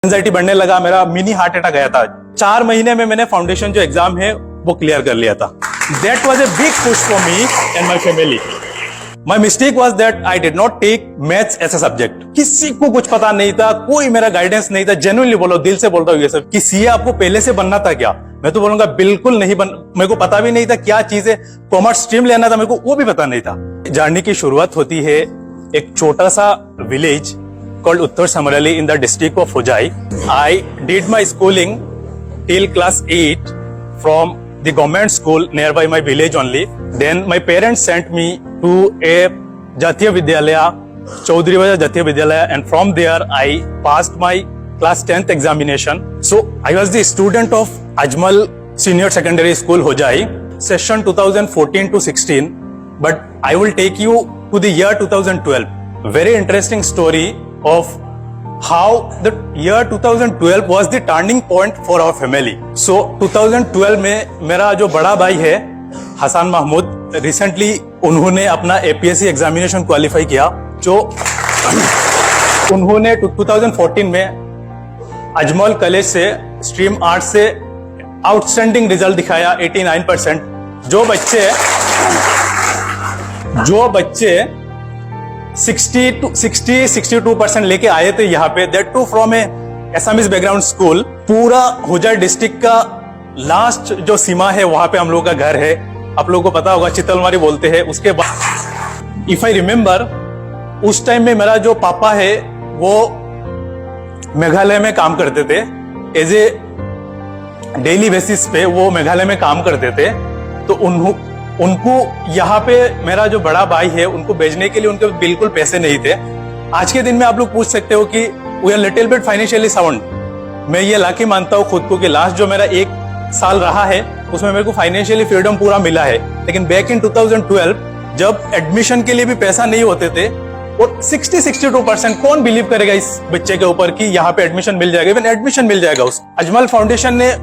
Anxiety बढ़ने लगा, मेरा मिनी हार्ट अटैक आया था। 4 महीने में मैंने फाउंडेशन जो एग्जाम है वो क्लियर कर लिया था। That was a big push for me and my family. My mistake was that I did not take maths as a subject. किसी को कुछ पता नहीं था, कोई मेरा गाइडेंस नहीं था। जेन्युइनली बोलो, दिल से बोल रहा हूँ ये सब कि सीए आपको पहले से बनना था क्या? मैं तो बोलूंगा बिल्कुल नहीं मेरे को पता भी नहीं था क्या चीज है। कॉमर्स स्ट्रीम लेना था मेरे को, वो भी पता नहीं था। जर्नी की शुरुआत होती है एक छोटा सा village called Uttar Samarali in the district of Hojai. I did my schooling till class 8 from the government school nearby my village only. Then my parents sent me to a Jatiya Vidyalaya, Chaudhary Vajra Jatiya Vidyalaya, and from there I passed my class 10th examination. So I was the student of Ajmal Senior Secondary School Hojai, session 2014 to 16. But I will take you to the year 2012. Very interesting story of how the year 2012 was the turning point for our family. So 2012 में मेरा जो बड़ा भाई है Hasan Mahmud, recently उन्होंने अपना APSC examination qualify किया। जो उन्होंने 2014 में अजमल कॉलेज से स्ट्रीम आर्ट्स से आउटस्टैंडिंग रिजल्ट दिखाया 89%। जो बच्चे 62% लेके आए थे यहाँ पे, that too from a Assamese background school. पूरा होजाई डिस्ट्रिक्ट का लास्ट जो सीमा है वहां पे हम लोग का घर है। आप लोगों को पता होगा, चितलमारी बोलते हैं। उसके बाद इफ आई रिमेम्बर, उस टाइम में मेरा जो पापा है वो मेघालय में काम करते थे। एज ए डेली बेसिस पे वो मेघालय में काम करते थे। तो उनको यहाँ पे मेरा जो बड़ा भाई है उनको भेजने के लिए उनके बिल्कुल पैसे नहीं थे। आज के दिन में आप लोग पूछ सकते हो कि we are little bit financially sound. मैं ये लाकी मानता हूँ खुद को कि लास्ट जो मेरा 1 साल रहा है उसमें मेरे को फाइनेंशियली फ्रीडम पूरा मिला है। लेकिन बैक इन 2012 जब एडमिशन के लिए भी पैसा नहीं होते थे और 62% कौन बिलीव करेगा इस बच्चे के ऊपर कि यहाँ पे एडमिशन मिल जाएगा, इवन एडमिशन मिल जाएगा उसको। अजमल फाउंडेशन ने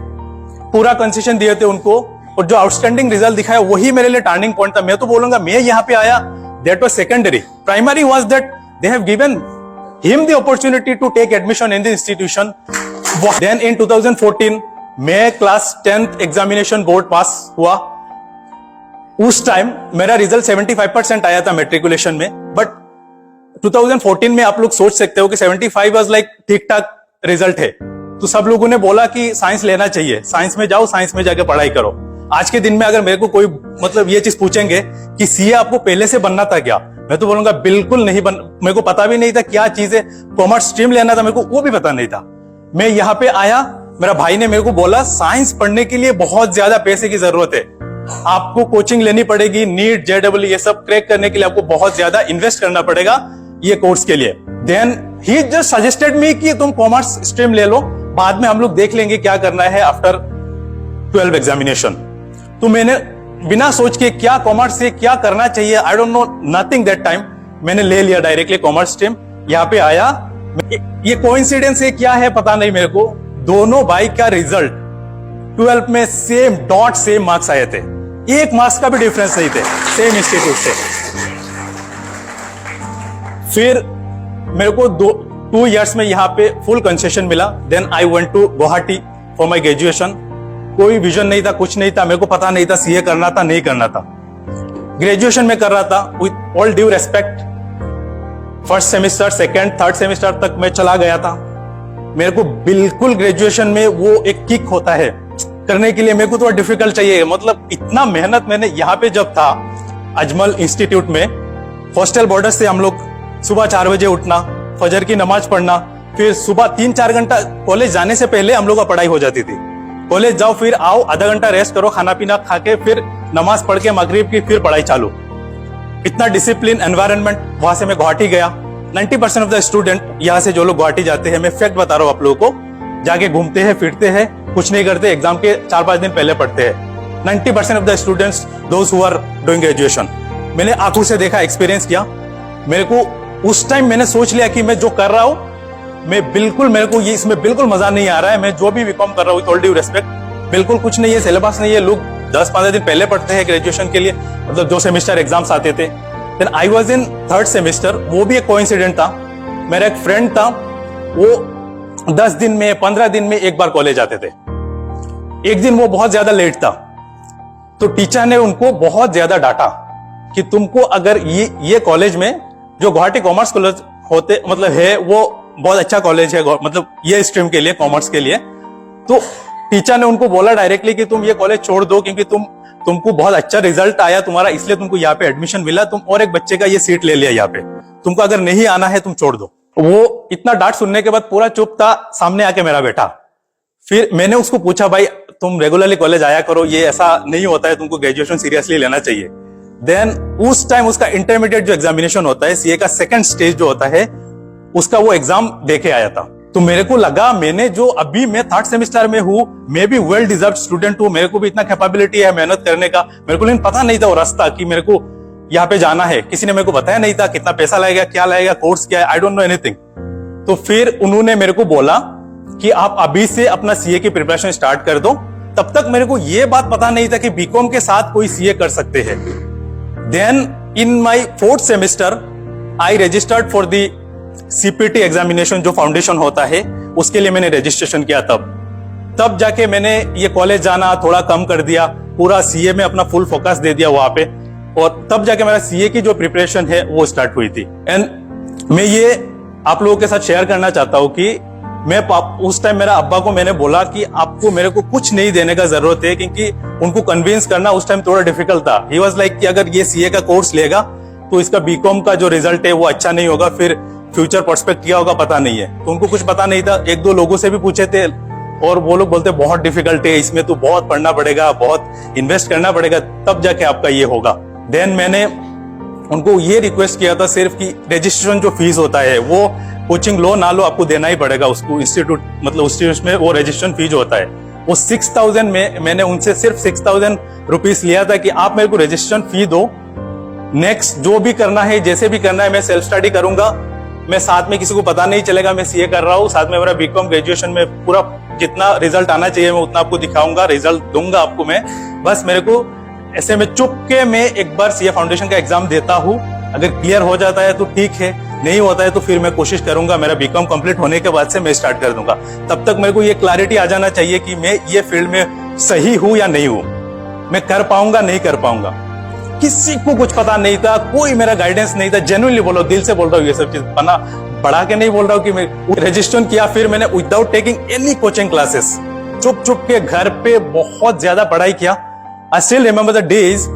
पूरा कंसेशन दिए थे उनको और जो आउटस्टैंडिंग रिजल्ट दिखाया वही मेरे लिए टर्निंग पॉइंट था। मैं तो बोलूंगा मैं यहाँ पे आया, that was secondary. Primary was that they have given him the opportunity to take admission in the institution. Then in 2014 मैं क्लास 10th एग्जामिनेशन बोर्ड पास हुआ। उस टाइम मेरा रिजल्ट 75% आया था मेट्रिकुलेशन में। बट 2014 में आप लोग सोच सकते हो कि 75 वाज लाइक ठीक ठाक रिजल्ट है। तो सब लोगों ने बोला कि साइंस लेना चाहिए, साइंस में जाओ, साइंस में जाके पढ़ाई करो। आज के दिन में अगर मेरे को कोई मतलब ये चीज पूछेंगे कि सीए आपको पहले से बनना था क्या, मैं तो बोलूंगा बिल्कुल नहीं मेरे को पता भी नहीं था क्या चीज है। कॉमर्स स्ट्रीम लेना था मेरे को, वो भी पता नहीं था। मैं यहाँ पे आया, मेरा भाई ने मेरे को बोला साइंस पढ़ने के लिए बहुत ज्यादा पैसे की जरूरत है, आपको कोचिंग लेनी पड़ेगी, नीट JEE ये सब क्रैक करने के लिए आपको बहुत ज्यादा इन्वेस्ट करना पड़ेगा ये कोर्स के लिए। Then he just suggested me कि तुम कॉमर्स स्ट्रीम ले लो, बाद में हम लोग देख लेंगे क्या करना है आफ्टर 12 एग्जामिनेशन। तो मैंने बिना सोच के क्या कॉमर्स से क्या करना चाहिए, I don't know nothing that time, मैंने ले लिया डायरेक्टली कॉमर्स स्ट्रीम। यहाँ पे आया, ये कोइंसिडेंस है क्या है पता नहीं मेरे को, दोनों भाई का रिजल्ट 12 में सेम डॉट सेम मार्क्स आए थे, 1 मार्क्स का भी डिफरेंस नहीं थे, सेम इंस्टीट्यूट से। फिर मेरे को 2 इयर्स में यहाँ पे फुल कंसेशन मिला। Then I went to Guwahati for my graduation. कोई विजन नहीं था, कुछ नहीं था, मेरे को पता नहीं था सीए करना था नहीं करना था। ग्रेजुएशन में कर रहा था with all due respect. First semester, second, third semester तक मैं चला गया था। मेरे को बिल्कुल ग्रेजुएशन में वो एक किक होता है करने के लिए, मेरे को थोड़ा डिफिकल्ट चाहिए। मतलब इतना मेहनत मैंने यहाँ पे जब था अजमल इंस्टीट्यूट में, हॉस्टल बॉर्डर से हम लोग सुबह 4 बजे उठना, फजर की नमाज पढ़ना, फिर सुबह 3-4 घंटा कॉलेज जाने से पहले हम लोग का पढ़ाई हो जाती थी। कॉलेज जाओ, फिर आओ, आधा घंटा रेस्ट करो, खाना पीना खा के फिर नमाज पढ़ के मगरिब की फिर पढ़ाई चालू। इतना डिसिप्लिन एनवायरनमेंट। वहां से मैं गुवाहाटी गया। 90% ऑफ द स्टूडेंट यहाँ से जो लोग गुवाहाटी जाते हैं, मैं फैक्ट बता रहा हूँ आप लोगों को, जाके घूमते हैं, फिरते हैं, कुछ नहीं करते, एग्जाम के 4-5 दिन पहले पढ़ते हैं। 90% of the students those who are doing graduation, मैंने आंखों से देखा, एक्सपीरियंस किया। मेरे को उस टाइम मैंने सोच लिया कि मैं जो कर रहा हूँ मेरे को ये इसमें बिल्कुल मजा नहीं आ रहा है। मैं जो भी बीकॉम कर रहा हूँ विद ऑल ड्यू रेस्पेक्ट, बिल्कुल कुछ नहीं है, सिलेबस नहीं है। लोग 10-15 दिन पहले पढ़ते हैं ग्रेजुएशन के लिए, मतलब 2 सेमेस्टर एग्जाम्स आते थे। Then I was in 3rd semester. वो भी एक कोइंसिडेंट था, मेरा एक फ्रेंड था, वो 10 दिन में 15 दिन में एक बार कॉलेज आते थे। एक दिन वो बहुत ज्यादा लेट था, तो टीचर ने उनको बहुत ज्यादा डांटा कि तुमको अगर ये कॉलेज में जो गुवाहाटी कॉमर्स कॉलेज होते मतलब है वो बहुत अच्छा कॉलेज है, मतलब ये स्ट्रीम के लिए, कॉमर्स के लिए, तो टीचर ने उनको बोला डायरेक्टली कि तुम ये कॉलेज छोड़ दो क्योंकि तुमको बहुत अच्छा रिजल्ट आया तुम्हारा, इसलिए तुमको यहाँ पे एडमिशन मिला, तुम और एक बच्चे का ये सीट ले लिया यहाँ पे, तुमको अगर नहीं आना है तुम छोड़ दो। वो इतना डांट सुनने के बाद पूरा चुप था, सामने आके मेरा बेटा। फिर मैंने उसको पूछा, भाई तुम रेगुलरली कॉलेज आया करो, ये ऐसा नहीं होता है, तुमको ग्रेजुएशन सीरियसली लेना चाहिए। देन उस टाइम उसका इंटरमीडिएट जो एग्जामिनेशन होता है, सीए का सेकंड स्टेज जो होता है, उसका वो एग्जाम देके आया था। तो मेरे को लगा मैंने जो अभी मैं 3rd सेमेस्टर में हूँ, मैं भी वेल डिजर्व स्टूडेंट हूँ, मेरे को भी इतना कैपेबिलिटी है मेहनत करने का। मेरे को लेकिन पता नहीं था वो रास्ता कि मेरे को यहाँ पे जाना है, किसी ने मेरे को बताया नहीं था कितना पैसा लगेगा, क्या लगेगा, कोर्स क्या है, आई डोंट नो एनीथिंग। तो फिर उन्होंने मेरे को बोला कि आप अभी से अपना सीए की प्रिपरेशन स्टार्ट कर दो। तब तक मेरे को ये बात पता नहीं था कि बीकॉम के साथ कोई सीए कर सकते हैं। Then in my 4th semester I registered for the CPT examination, जो फाउंडेशन होता है उसके लिए मैंने रजिस्ट्रेशन किया। तब जाके मैंने ये कॉलेज जाना थोड़ा कम कर दिया, पूरा सीए में अपना फुल फोकस दे दिया वहां पे, और तब जाके मेरा सीए की जो प्रिपरेशन है वो स्टार्ट हुई थी। एंड मैं ये आप लोगों के साथ शेयर करना चाहता हूं कि मैं उस टाइम मेरा अब्बा को मैंने बोला कि आपको मेरे को कुछ नहीं देने का जरूरत है, क्योंकि उनको कन्विंस करना उस टाइम थोड़ा डिफिकल्ट था। ही वाज लाइक कि अगर ये सीए का कोर्स लेगा तो इसका बीकॉम का जो रिजल्ट है वो अच्छा नहीं होगा, फिर फ्यूचर पर्सपेक्ट क्या होगा पता नहीं है। तो उनको कुछ पता नहीं था। 1-2 लोगों से भी पूछे थे और वो लोग बोलते बहुत डिफिकल्ट है, इसमें तो बहुत पढ़ना पड़ेगा, बहुत इन्वेस्ट करना पड़ेगा, तब जाके आपका ये होगा। देन मैंने उनको ये रिक्वेस्ट किया था सिर्फ कि रजिस्ट्रेशन जो फीस होता है वो कोचिंग लो ना लो आपको देना ही पड़ेगा उसको, इंस्टीट्यूट मतलब इंस्टीट्यूट में वो रजिस्ट्रेशन फी जो होता है वो 6000 में मैंने उनसे सिर्फ 6000 रुपीज लिया था कि आप मेरे को रजिस्ट्रेशन फी दो, नेक्स्ट जो भी करना है जैसे भी करना है मैं सेल्फ स्टडी करूंगा, मैं साथ में किसी को पता नहीं चलेगा मैं सीए कर रहा हूँ, साथ में मेरा बीकॉम ग्रेजुएशन में पूरा जितना रिजल्ट आना चाहिए मैं उतना आपको दिखाऊंगा, रिजल्ट दूंगा आपको मैं, बस मेरे को ऐसे में चुपके में एक बार सीए फाउंडेशन का एग्जाम देता हूँ, अगर क्लियर हो जाता है तो ठीक है, नहीं होता है तो फिर मैं कोशिश करूंगा मेरा बीकॉम कंप्लीट होने के बाद से मैं स्टार्ट कर दूंगा। तब तक मेरे को ये क्लैरिटी आ जाना चाहिए कि मैं ये फील्ड में सही हूं या नहीं हूं, मैं कर पाऊंगा नहीं कर पाऊंगा। किसी को कुछ पता नहीं था, कोई मेरा गाइडेंस नहीं था, जेन्युइनली बोल रहा हूं, दिल से बोल रहा हूँ, ये सब चीज पना बढ़ा के नहीं बोल रहा हूँ कि मैं रजिस्ट्रेशन किया, फिर मैंने without taking any coaching classes चुप चुप के घर पे बहुत ज्यादा पढ़ाई किया। I still remember the days,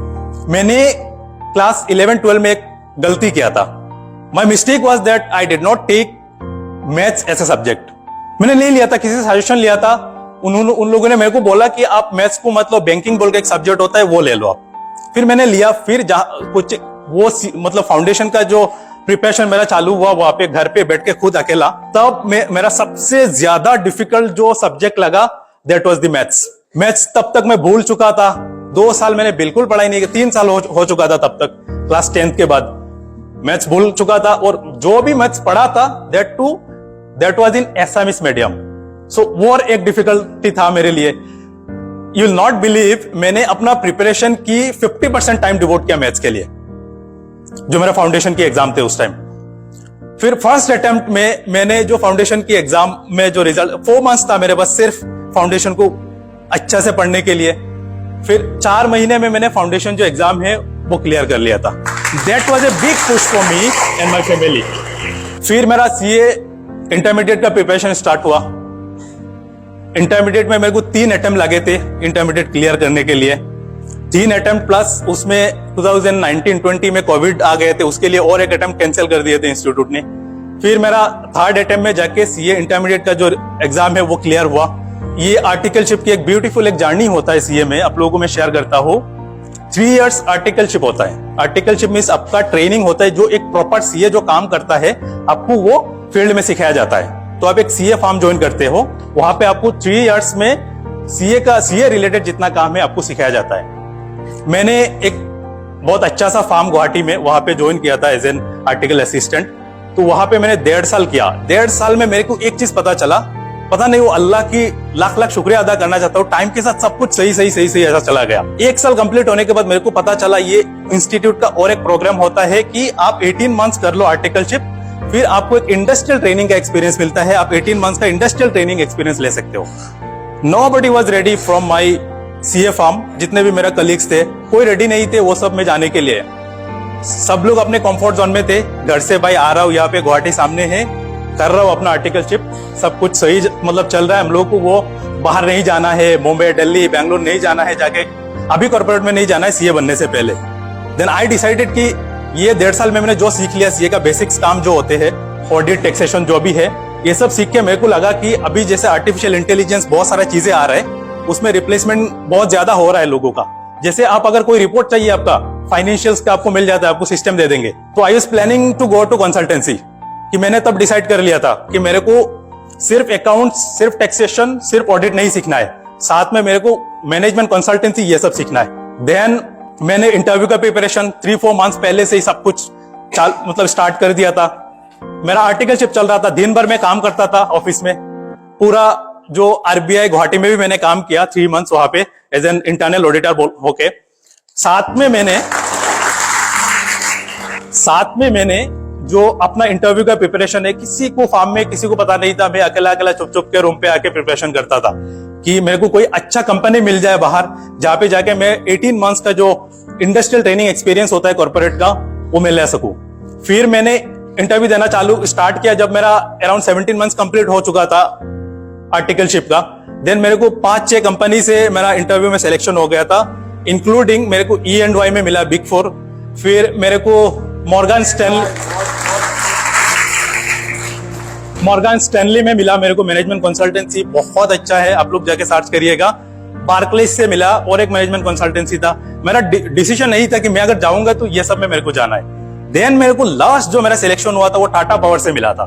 मैंने क्लास 11-12 में एक गलती किया था। My mistake was that I did not take maths as a subject. मैंने नहीं लिया था, किसी से सजेशन लिया था, उन लोगों ने मेरे को बोला कि आप मैथ्स को मतलब बैंकिंग बोल के एक सब्जेक्ट होता है वो ले लो आप। फिर मैंने लिया, फिर जहां कुछ वो मतलब फाउंडेशन का जो प्रिपरेशन मेरा चालू हुआ वहां पे घर पे बैठ के खुद अकेला, तब मेरा सबसे ज्यादा डिफिकल्ट जो सब्जेक्ट लगा that was the maths. Maths तब तक मैं भूल चुका था, 2 साल मैंने बिल्कुल पढ़ाई नहीं की, 3 साल हो चुका था तब तक, क्लास 10th के बाद मैथ्स भूल चुका था, और जो भी मैथ्स पढ़ा था that was in Assamese medium. So वो एक डिफिकल्टी था मेरे लिए। यू विल नॉट बिलीव, मैंने अपना प्रिपरेशन की 50% टाइम डिवोट किया मैथ्स के लिए, जो मेरा फाउंडेशन की एग्जाम थे उस टाइम। फिर फर्स्ट अटेम्प्ट में मैंने जो फाउंडेशन की एग्जाम में जो रिजल्ट 4 मंथ्स था मेरे पास सिर्फ फाउंडेशन को अच्छा से पढ़ने के लिए, फिर 4 महीने में मैंने फाउंडेशन जो एग्जाम है वो क्लियर कर लिया था। That was a big push for me and my family. फिर मेरा सीए इंटरमीडिएट का प्रिपरेशन स्टार्ट हुआ। इंटरमीडिएट में मेरे को 3 अटेम्प्ट लगे थे इंटरमीडिएट क्लियर करने के लिए, 3 अटेम्प्ट प्लस उसमें 2019-20 में कोविड आ गए थे, उसके लिए और एक अटेम्प्ट कैंसिल कर दिए थे इंस्टीट्यूट ने। फिर मेरा 3rd अटेम्प्ट में जाके सीए इंटरमीडिएट का जो एग्जाम है वो क्लियर हुआ। ये आर्टिकलशिप की एक ब्यूटीफुल एक जर्नी होता है सीए में, आप लोगों को मैं शेयर करता हूँ। 3 इयर्स आर्टिकलशिप होता है। आर्टिकलशिप मीन्स आपका ट्रेनिंग होता है, जो एक प्रॉपर सीए जो काम करता है आपको वो फील्ड में सिखाया जाता है। तो आप एक सीए फार्म ज्वाइन करते हो, वहां पे आपको 3 इयर्स में सीए रिलेटेड जितना काम है आपको सिखाया जाता है। मैंने एक बहुत अच्छा सा फार्म गुवाहाटी में वहां पे ज्वाइन किया था एज एन आर्टिकल असिस्टेंट। तो वहां पे मैंने 1.5 साल किया। 1.5 साल में मेरे को एक चीज पता चला, पता नहीं वो अल्लाह की लाख लाख शुक्रिया अदा करना चाहता हूँ, टाइम के साथ सब कुछ सही ऐसा चला गया। 1 साल कंप्लीट होने के बाद मेरे को पता चला ये इंस्टीट्यूट का और एक प्रोग्राम होता है कि आप 18 मंथ्स कर लो आर्टिकलशिप, फिर आपको एक इंडस्ट्रियल ट्रेनिंग का एक्सपीरियंस मिलता है, आप 18 मंथ्स का इंडस्ट्रियल ट्रेनिंग एक्सपीरियंस ले सकते हो। Nobody was ready from my CA form, जितने भी मेरा कलीग्स थे कोई रेडी नहीं थे वो सब में जाने के लिए। सब लोग अपने कंफर्ट जोन में थे, घर से भाई आ रहा हूँ यहाँ पे गुवाहाटी सामने है, कर रहा हूँ अपना आर्टिकलशिप, सब कुछ सही मतलब चल रहा है। हम लोग को वो बाहर नहीं जाना है, मुंबई दिल्ली बेंगलोर नहीं जाना है जाके, अभी कॉर्पोरेट में नहीं जाना है सीए बनने से पहले। देन आई डिसाइडेड कि ये 1.5 साल में मैंने जो सीख लिया सीए का बेसिक्स काम जो होते हैं, ऑडिट टैक्सेशन जो भी है, ये सब सीख के मेरे को लगा कि अभी जैसे आर्टिफिशियल इंटेलिजेंस बहुत सारा चीजें आ रहा है, उसमें रिप्लेसमेंट बहुत ज्यादा हो रहा है लोगों का। जैसे आप अगर कोई रिपोर्ट चाहिए आपका फाइनेंशियल्स का आपको मिल जाता है, आपको सिस्टम दे देंगे। तो I was planning to go to consultancy, कि मैंने तब डिसाइड कर लिया था कि मेरे को सिर्फ अकाउंट्स, सिर्फ टैक्सेशन, सिर्फ ऑडिट नहीं सीखना है, साथ में मेरे को मैनेजमेंट कंसल्टेंसी ये सब सीखना है। देन मैंने इंटरव्यू का प्रिपरेशन 3-4 मंथ्स पहले से ही सब कुछ मतलब स्टार्ट कर दिया था। मेरा आर्टिकलशिप चल रहा था, दिन भर मैं काम करता था ऑफिस में। पूरा जो आरबीआई गुवाहाटी में भी मैंने काम किया 3 मंथ्स वहां पे एज एन इंटरनल ऑडिटर होके। साथ में मैंने जो अपना इंटरव्यू का प्रिपरेशन है, किसी को फार्म में किसी को पता नहीं था, मैं अकेला अकेला चुप चुप के रूम पे आके प्रिपरेशन करता था कि मेरे को कोई अच्छा कंपनी मिल जाए बाहर, जहां पे जाके मैं 18 मंथ्स का जो इंडस्ट्रियल ट्रेनिंग एक्सपीरियंस होता है कॉर्पोरेट का वो मैं ले सकूं। फिर मैंने इंटरव्यू देना स्टार्ट किया जब मेरा अराउंड 17 मंथ्स कंप्लीट हो चुका था आर्टिकलशिप का। देन मेरे को 5-6 कंपनी से मेरा इंटरव्यू में सिलेक्शन हो गया था, इंक्लूडिंग मेरे को E&Y में मिला बिग 4, फिर मेरे को मॉर्गन स्टैनली में मिला मेरे को मैनेजमेंट कंसल्टेंसी, बहुत अच्छा है, आप लोग जाके सर्च करिएगा। बार्कलेज से मिला और एक मैनेजमेंट कंसल्टेंसी था। मेरा डिसीजन नहीं था कि मैं अगर जाऊंगा तो ये सब में मेरे को जाना है। देन मेरे को लास्ट जो मेरा सिलेक्शन हुआ था वो टाटा पावर से मिला था।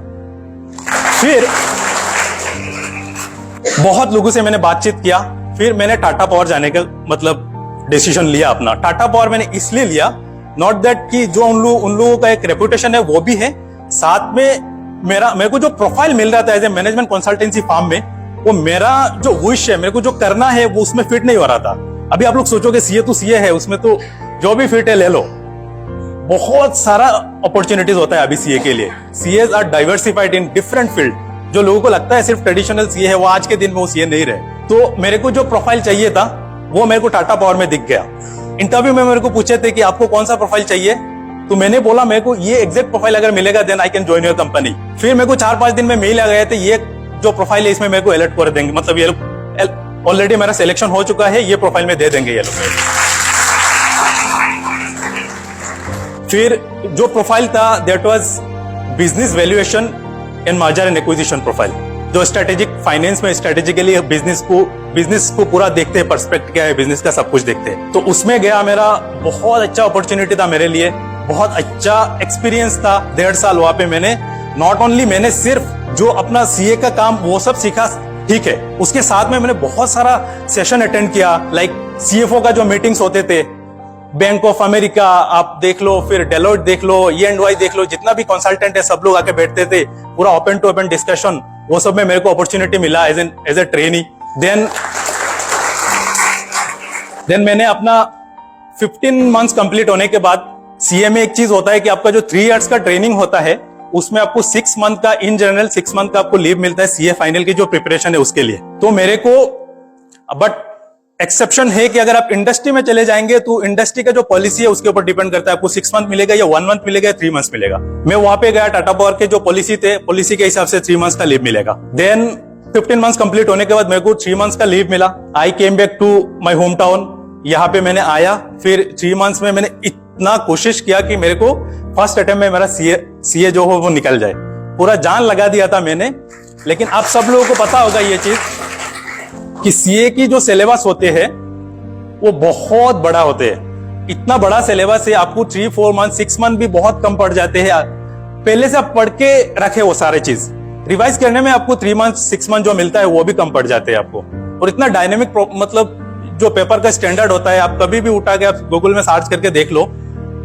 फिर बहुत लोगों से मैंने बातचीत किया, फिर मैंने टाटा पावर जाने का मतलब डिसीजन लिया अपना। टाटा पावर मैंने इसलिए लिया, नॉट दैट कि जो उन लोगों का एक रेपुटेशन है वो भी है, साथ में मेरे को जो प्रोफाइल मिल रहा था as a management consultancy firm में, वो मेरा जो विश है, मेरे को जो करना है वो उसमें फिट नहीं हो रहा था। अभी आप लोग सोचोगे सीए तो सीए है, उसमें तो जो भी फिट है ले लो, बहुत सारा अपॉर्चुनिटीज होता है अभी सीए के लिए। CS are diversified in different field. जो लोगों को लगता है सिर्फ ट्रेडिशनल सीए है, वो आज के दिन में वो सीए नहीं रहे। तो मेरे को जो प्रोफाइल चाहिए था वो मेरे को टाटा पावर में दिख गया। इंटरव्यू में मेरे को पूछे थे कि आपको कौन सा प्रोफाइल चाहिए, तो मैंने बोला मेरे को ये एग्जैक्ट प्रोफाइल अगर मिलेगा then I can join your company. फिर मेरे को 4-5 दिन में मेल आ गए थे, ये जो प्रोफाइल है इसमें मेरे को अलर्ट कर देंगे, मतलब ये ऑलरेडी मेरा सिलेक्शन हो चुका है, ये प्रोफाइल में दे देंगे ये लोग। फिर जो प्रोफाइल था that was business valuation and merger and acquisition profile, जो स्ट्रेटेजिक फाइनेंस में स्ट्रेटेजिकली बिजनेस को पूरा देखते हैं, पर्सपेक्ट क्या है बिजनेस का, सब कुछ देखते हैं। तो उसमें गया, मेरा बहुत अच्छा अपॉर्चुनिटी था मेरे लिए, बहुत अच्छा एक्सपीरियंस था। 1.5 साल वहां पे मैंने नॉट ओनली मैंने सिर्फ जो अपना सीए का काम वो सब सीखा, ठीक है, उसके साथ में मैंने बहुत सारा सेशन अटेंड किया, लाइक सीएफओ का जो मीटिंग्स होते थे, बैंक ऑफ अमेरिका आप देख लो, फिर डेलोइट देख लो, E&Y देख लो, जितना भी कंसल्टेंट है सब लोग आके बैठते थे, पूरा ओपन टू ओपन डिस्कशन, वो सब में मेरे को अपॉर्चुनिटी मिला एज ए ट्रेनी। देन मैंने अपना 15 मंथ्स कंप्लीट होने के बाद सीए में एक चीज होता है कि आपका जो 3 इयर्स का ट्रेनिंग होता है उसमें आपको 6 मंथ का इन जनरल 6 मंथ का आपको लीव मिलता है सीए फाइनल की जो प्रिपरेशन है उसके लिए। तो मेरे को बट एक्सेप्शन है कि अगर आप इंडस्ट्री में चले जाएंगे तो इंडस्ट्री का जो पॉलिसी है उसके ऊपर डिपेंड करता है, आपको 6 मंथ मिलेगा या 1 मंथ मिलेगा या 3 मंथ्स मिलेगा। मैं वहां पे गया, टाटा पावर के जो पॉलिसी थे, पॉलिसी के हिसाब से 3 मंथ्स का लीव मिलेगा। देन 15 मंथ्स कंप्लीट होने के बाद मेरे को 3 मंथ्स का लीव मिला। I came back to my home town, यहाँ पे मैंने आया। फिर 3 मंथ्स में मैंने इतना कोशिश किया कि मेरे को फर्स्ट अटेम्प्ट में मेरा सीए जो हो वो निकल जाए, पूरा जान लगा दिया था मैंने। लेकिन आप सब लोगों को पता होगा ये चीज कि सीए की जो सिलेबस होते हैं वो बहुत बड़ा होते हैं। इतना बड़ा सिलेबस है, आपको 3-4 मंथ 6 मंथ भी बहुत कम पड़ जाते हैं। पहले से आप पढ़ के रखे वो सारे चीज, रिवाइज करने में आपको 3 मंथ 6 मंथ जो मिलता है वो भी कम पड़ जाते हैं आपको। और इतना डायनेमिक मतलब जो पेपर का स्टैंडर्ड होता है, आप कभी भी उठा के आप गूगल में सर्च करके देख लो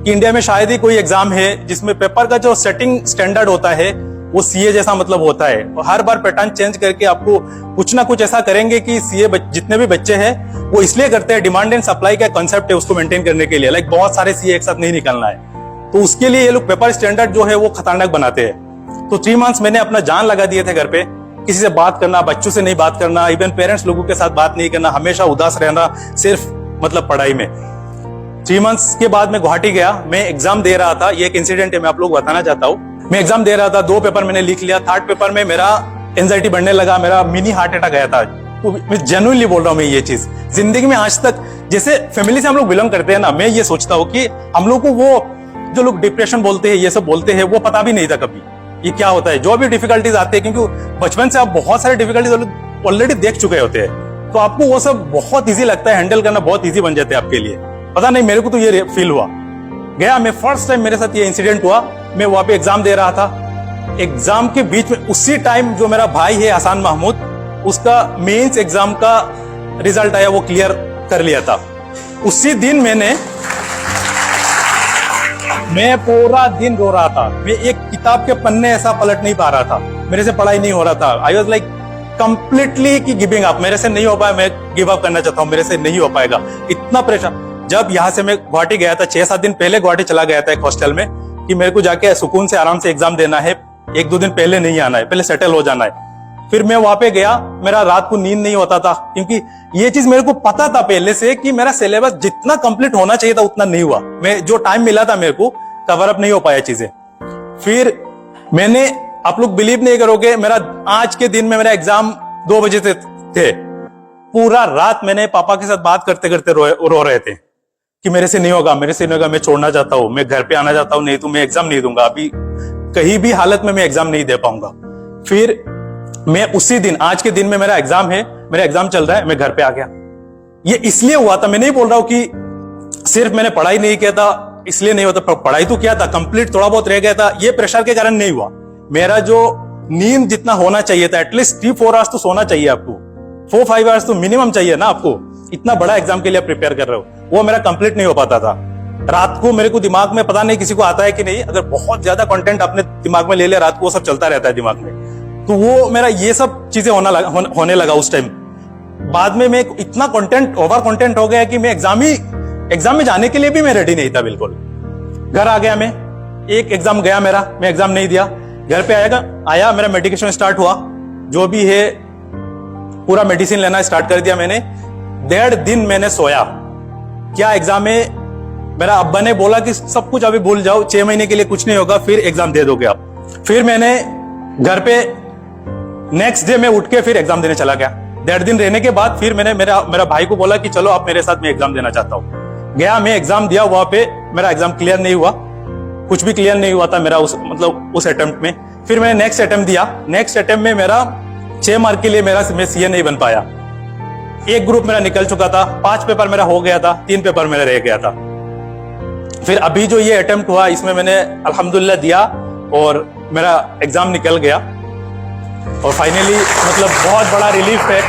कि इंडिया में शायद ही कोई एग्जाम है जिसमें पेपर का जो सेटिंग स्टैंडर्ड होता है वो सीए जैसा मतलब होता है। और हर बार पैटर्न चेंज करके आपको कुछ ना कुछ ऐसा करेंगे कि सीए जितने भी बच्चे हैं वो इसलिए करते हैं, डिमांड एंड सप्लाई का कॉन्सेप्ट है उसको मेंटेन करने के लिए, लाइक बहुत सारे सीए एक साथ नहीं निकलना है, तो उसके लिए ये लोग पेपर स्टैंडर्ड जो है वो खतरनाक बनाते हैं। तो 3 मंथ्स मैंने अपना जान लगा दिए थे घर पे, किसी से बात करना, बच्चों से नहीं बात करना, इवन पेरेंट्स लोगों के साथ बात नहीं करना, हमेशा उदास रहना, सिर्फ मतलब पढ़ाई में। 3 मंथ्स के बाद मैं गुवाहाटी गया, मैं एग्जाम दे रहा था। ये एक इंसिडेंट है, मैं आप लोग बताना चाहता हूँ। मैं एग्जाम दे रहा था, 2 पेपर मैंने लिख लिया। 3rd पेपर में मेरा एंजाइटी बढ़ने लगा, मेरा मिनी हार्ट अटैक आया था। तो मैं जेन्युइनली बोल रहा हूँ, मैं ये चीज जिंदगी में आज तक, जैसे फैमिली से हम लोग बिलोंग करते हैं ना, मैं ये सोचता हूँ कि हम लोग को वो जो लोग डिप्रेशन बोलते हैं, ये सब बोलते हैं, वो पता भी नहीं था कभी ये क्या होता है। जो भी डिफिकल्टीज आते हैं, क्योंकि बचपन से आप बहुत सारे डिफिकल्टीज ऑलरेडी देख चुके होते हैं, तो आपको वो सब बहुत इजी लगता है, हैंडल करना बहुत इजी बन जाते हैं आपके लिए। पता नहीं, मेरे को तो ये फील हुआ। गया मैं, फर्स्ट टाइम मेरे साथ ये इंसिडेंट हुआ। मैं वहां पे एग्जाम दे रहा था। एग्जाम के बीच में उसी टाइम जो मेरा भाई है हसन महमूद, उसका मेंस एग्जाम का रिजल्ट आया, वो क्लियर कर लिया था। उसी दिन मैं पूरा दिन रो रहा था। मैं एक किताब के पन्ने ऐसा पलट नहीं पा रहा था, मेरे से पढ़ाई नहीं हो रहा था। आई वॉज लाइक कंप्लीटली कि गिविंग अप, मेरे से नहीं हो पाया, मैं गिव अप करना चाहता हूँ, मेरे से नहीं हो पाएगा, इतना प्रेशर। जब यहाँ से मैं गुवाहाटी गया था, 6-7 दिन पहले गुवाहाटी चला गया था एक हॉस्टल में, कि मेरे को जाके सुकून से आराम से एग्जाम देना है, 1-2 दिन पहले नहीं आना है, पहले सेटल हो जाना है। फिर मैं वहां पे गया, मेरा रात को नींद नहीं होता था, क्योंकि ये चीज मेरे को पता था पहले से कि मेरा सिलेबस जितना कंप्लीट होना चाहिए था उतना नहीं हुआ। मैं जो टाइम मिला था मेरे को, कवर अप नहीं हो पाया चीजें। फिर मैंने, आप लोग बिलीव नहीं करोगे, मेरा आज के दिन में मेरा एग्जाम 2 बजे थे। पूरा रात मैंने पापा के साथ बात करते करते रो रहे थे कि मेरे से नहीं होगा, मेरे से नहीं होगा, मैं छोड़ना चाहता हूँ, मैं घर पे आना चाहता हूँ, नहीं तो मैं एग्जाम नहीं दूंगा, अभी कहीं भी हालत में मैं एग्जाम नहीं दे पाऊंगा। फिर मैं उसी दिन, आज के दिन में मेरा एग्जाम है, मेरा एग्जाम चल रहा है, मैं घर पे आ गया। ये इसलिए हुआ था, मैं नहीं बोल रहा हूं कि सिर्फ मैंने पढ़ाई नहीं किया था इसलिए नहीं होता, पढ़ाई तो किया था, कंप्लीट थोड़ा बहुत रह गया था, ये प्रेशर के कारण नहीं हुआ। मेरा जो नींद जितना होना चाहिए था, एटलीस्ट 3-4 आवर्स तो सोना चाहिए आपको, 4-5 आवर्स तो मिनिमम चाहिए ना आपको, इतना बड़ा एग्जाम के लिए प्रिपेयर कर रहे हो, वो मेरा कंप्लीट नहीं हो पाता था। रात को मेरे को दिमाग में, पता नहीं किसी को आता है कि नहीं, अगर बहुत ज्यादा कंटेंट अपने दिमाग में ले लिया रात को, वो सब चलता रहता है दिमाग में, तो वो मेरा ये सब चीजें होने लगा उस टाइम। बाद में मैं इतना कंटेंट, ओवर कंटेंट हो गया कि मैं एग्जाम में जाने के लिए भी मैं रेडी नहीं था बिल्कुल। घर आ गया मैं, एक एग्जाम गया मेरा, मैं एग्जाम नहीं दिया। घर पे आया, मेरा मेडिकेशन स्टार्ट हुआ, जो भी है पूरा मेडिसिन लेना स्टार्ट कर दिया मैंने। 1.5 दिन मैंने सोया। क्या एग्जाम है, मेरा अब्बा ने बोला कि सब कुछ अभी भूल जाओ, 6 महीने के लिए कुछ नहीं होगा, फिर एग्जाम दे दोगे आप। फिर मैंने घर पे नेक्स्ट डे में उठ के फिर एग्जाम देने चला गया। 1.5 दिन रहने के बाद फिर मैंने मेरा भाई को बोला कि चलो आप मेरे साथ, मैं एग्जाम देना चाहता हूँ। गया, मैं एग्जाम दिया, वहां पे मेरा एग्जाम क्लियर नहीं हुआ, कुछ भी क्लियर नहीं हुआ था मेरा उस अटेम्प्ट में। फिर मैंने नेक्स्ट अटेम्प्ट दिया, नेक्स्ट अटेम्प्ट में मेरा 6 मार्क के लिए मैं सीए नहीं बन पाया। एक ग्रुप मेरा निकल चुका था, 5 पेपर मेरा हो गया था, 3 पेपर मेरा रह गया था। फिर अभी जो ये अटेम्प्ट हुआ, इसमें मैंने अल्हम्दुलिल्लाह दिया और मेरा एग्जाम निकल गया, और फाइनली मतलब बहुत बड़ा रिलीफ है।